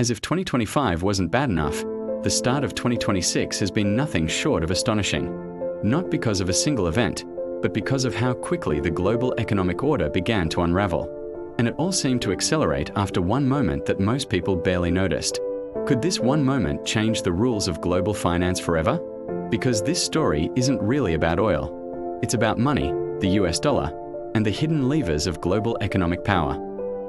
As if 2025 wasn't bad enough, the start of 2026 has been nothing short of astonishing. Not because of a single event, but because of how quickly the global economic order began to unravel. And it all seemed to accelerate after one moment that most people barely noticed. Could this one moment change the rules of global finance forever? Because this story isn't really about oil. It's about money, the US dollar, and the hidden levers of global economic power.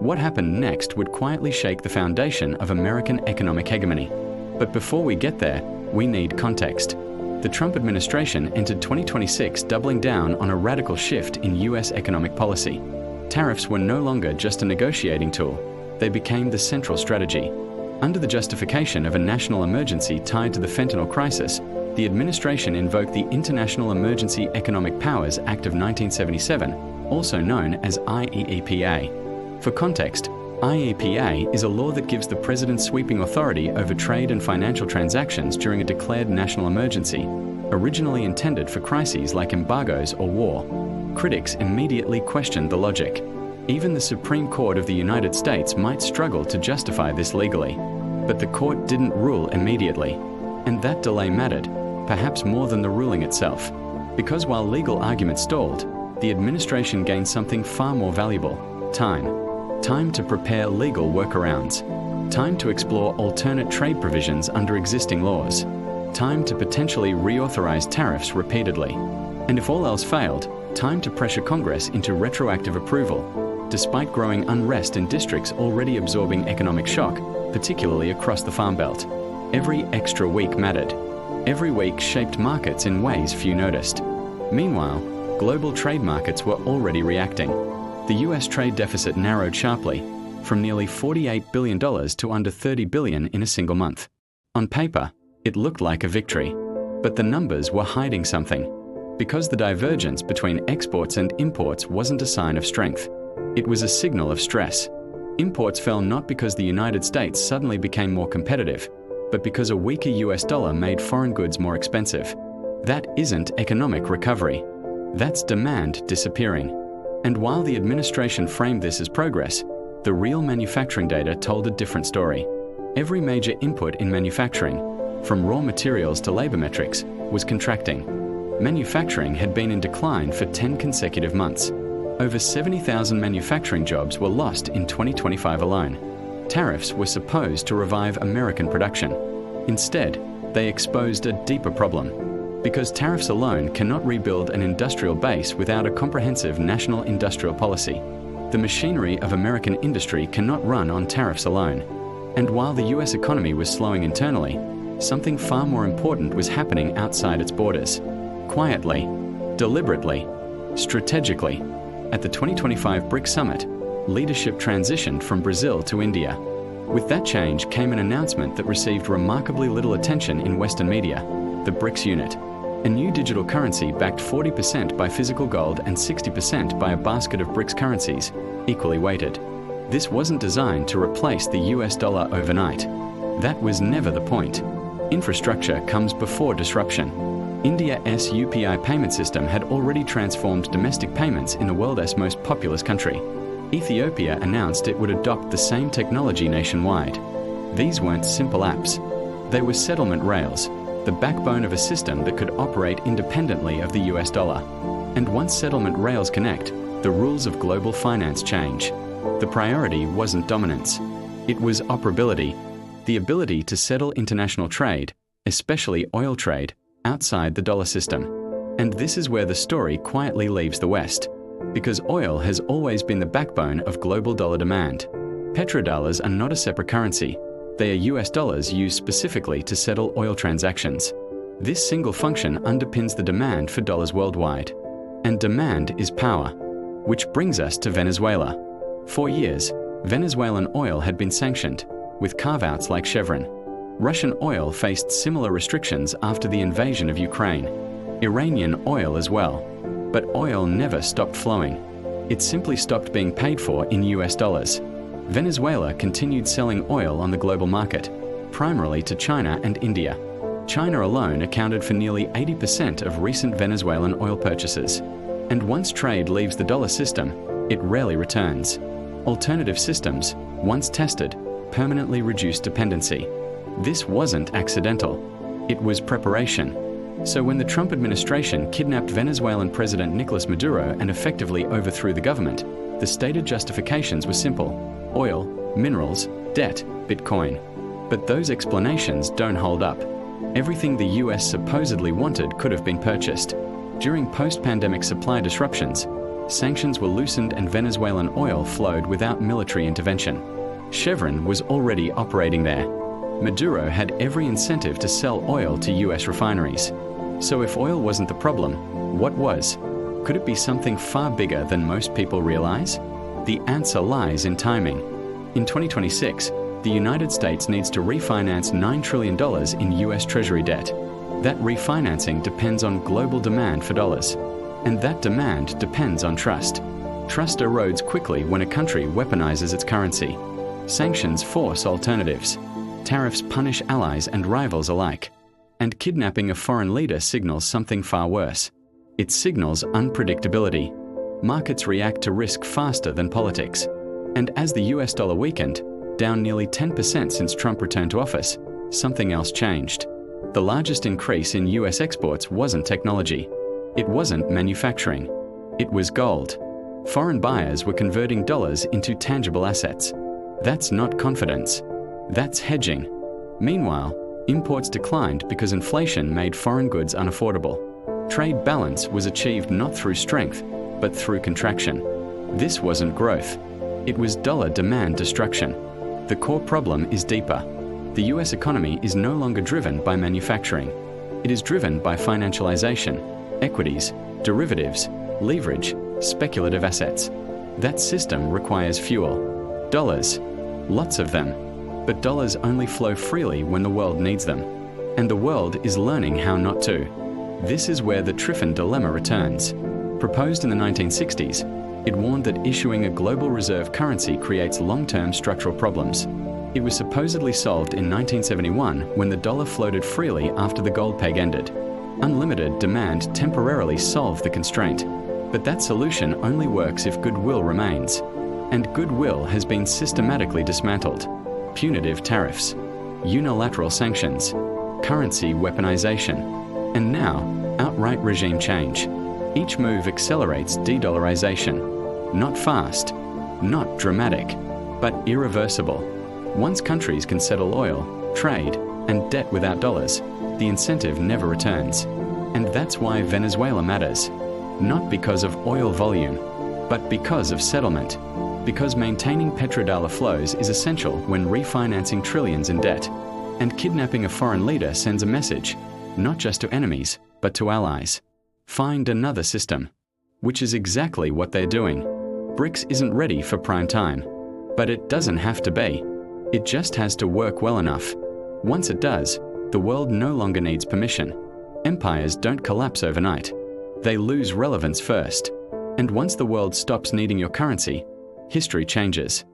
What happened next would quietly shake the foundation of American economic hegemony. But before we get there, we need context. The Trump administration entered 2026 doubling down on a radical shift in US economic policy. Tariffs were no longer just a negotiating tool. They became the central strategy. Under the justification of a national emergency tied to the fentanyl crisis, the administration invoked the International Emergency Economic Powers Act of 1977, also known as IEEPA. For context, IEEPA is a law that gives the president sweeping authority over trade and financial transactions during a declared national emergency, originally intended for crises like embargoes or war. Critics immediately questioned the logic. Even the Supreme Court of the United States might struggle to justify this legally. But the court didn't rule immediately. And that delay mattered, perhaps more than the ruling itself. Because while legal arguments stalled, the administration gained something far more valuable: time. Time to prepare legal workarounds. Time to explore alternate trade provisions under existing laws. Time to potentially reauthorize tariffs repeatedly. And if all else failed, time to pressure Congress into retroactive approval, despite growing unrest in districts already absorbing economic shock, particularly across the Farm Belt. Every extra week mattered. Every week shaped markets in ways few noticed. Meanwhile, global trade markets were already reacting. The US trade deficit narrowed sharply, from nearly $48 billion to under $30 billion in a single month. On paper, it looked like a victory, but the numbers were hiding something. Because the divergence between exports and imports wasn't a sign of strength. It was a signal of stress. Imports fell not because the United States suddenly became more competitive, but because a weaker US dollar made foreign goods more expensive. That isn't economic recovery. That's demand disappearing. And while the administration framed this as progress, the real manufacturing data told a different story. Every major input in manufacturing, from raw materials to labor metrics, was contracting. Manufacturing had been in decline for 10 consecutive months. Over 70,000 manufacturing jobs were lost in 2025 alone. Tariffs were supposed to revive American production. Instead, they exposed a deeper problem. Because tariffs alone cannot rebuild an industrial base without a comprehensive national industrial policy. The machinery of American industry cannot run on tariffs alone. And while the US economy was slowing internally, something far more important was happening outside its borders. Quietly, deliberately, strategically. At the 2025 BRICS Summit, leadership transitioned from Brazil to India. With that change came an announcement that received remarkably little attention in Western media: the BRICS unit, a new digital currency backed 40% by physical gold and 60% by a basket of BRICS currencies, equally weighted. This wasn't designed to replace the US dollar overnight. That was never the point. Infrastructure comes before disruption. India's UPI payment system had already transformed domestic payments in the world's most populous country. Ethiopia announced it would adopt the same technology nationwide. These weren't simple apps. They were settlement rails, the backbone of a system that could operate independently of the US dollar. And once settlement rails connect, the rules of global finance change. The priority wasn't dominance. It was operability, the ability to settle international trade, especially oil trade, outside the dollar system. And this is where the story quietly leaves the West. Because oil has always been the backbone of global dollar demand. Petrodollars are not a separate currency. They are US dollars used specifically to settle oil transactions. This single function underpins the demand for dollars worldwide. And demand is power. Which brings us to Venezuela. For years, Venezuelan oil had been sanctioned, with carve-outs like Chevron. Russian oil faced similar restrictions after the invasion of Ukraine. Iranian oil as well. But oil never stopped flowing. It simply stopped being paid for in US dollars. Venezuela continued selling oil on the global market, primarily to China and India. China alone accounted for nearly 80% of recent Venezuelan oil purchases. And once trade leaves the dollar system, it rarely returns. Alternative systems, once tested, permanently reduced dependency. This wasn't accidental. It was preparation. So when the Trump administration kidnapped Venezuelan President Nicolás Maduro and effectively overthrew the government, the stated justifications were simple: oil, minerals, debt, Bitcoin. But those explanations don't hold up. Everything the US supposedly wanted could have been purchased. During post-pandemic supply disruptions, sanctions were loosened and Venezuelan oil flowed without military intervention. Chevron was already operating there. Maduro had every incentive to sell oil to US refineries. So if oil wasn't the problem, what was? Could it be something far bigger than most people realize? The answer lies in timing. In 2026, the United States needs to refinance $9 trillion in US Treasury debt. That refinancing depends on global demand for dollars. And that demand depends on trust. Trust erodes quickly when a country weaponizes its currency. Sanctions force alternatives. Tariffs punish allies and rivals alike. And kidnapping a foreign leader signals something far worse. It signals unpredictability. Markets react to risk faster than politics. And as the US dollar weakened, down nearly 10% since Trump returned to office, something else changed. The largest increase in US exports wasn't technology. It wasn't manufacturing. It was gold. Foreign buyers were converting dollars into tangible assets. That's not confidence. That's hedging. Meanwhile, imports declined because inflation made foreign goods unaffordable. Trade balance was achieved not through strength, but through contraction. This wasn't growth. It was dollar demand destruction. The core problem is deeper. The US economy is no longer driven by manufacturing. It is driven by financialization, equities, derivatives, leverage, speculative assets. That system requires fuel. Dollars. Lots of them. But dollars only flow freely when the world needs them. And the world is learning how not to. This is where the Triffin dilemma returns. Proposed in the 1960s, it warned that issuing a global reserve currency creates long-term structural problems. It was supposedly solved in 1971 when the dollar floated freely after the gold peg ended. Unlimited demand temporarily solved the constraint. But that solution only works if goodwill remains. And goodwill has been systematically dismantled. Punitive tariffs, unilateral sanctions, currency weaponization, and now, outright regime change. Each move accelerates de-dollarization. Not fast, not dramatic, but irreversible. Once countries can settle oil, trade, and debt without dollars, the incentive never returns. And that's why Venezuela matters. Not because of oil volume, but because of settlement. Because maintaining petrodollar flows is essential when refinancing trillions in debt. And kidnapping a foreign leader sends a message, not just to enemies, but to allies. Find another system. Which is exactly what they're doing. BRICS isn't ready for prime time. But it doesn't have to be. It just has to work well enough. Once it does, the world no longer needs permission. Empires don't collapse overnight. They lose relevance first. And once the world stops needing your currency, history changes.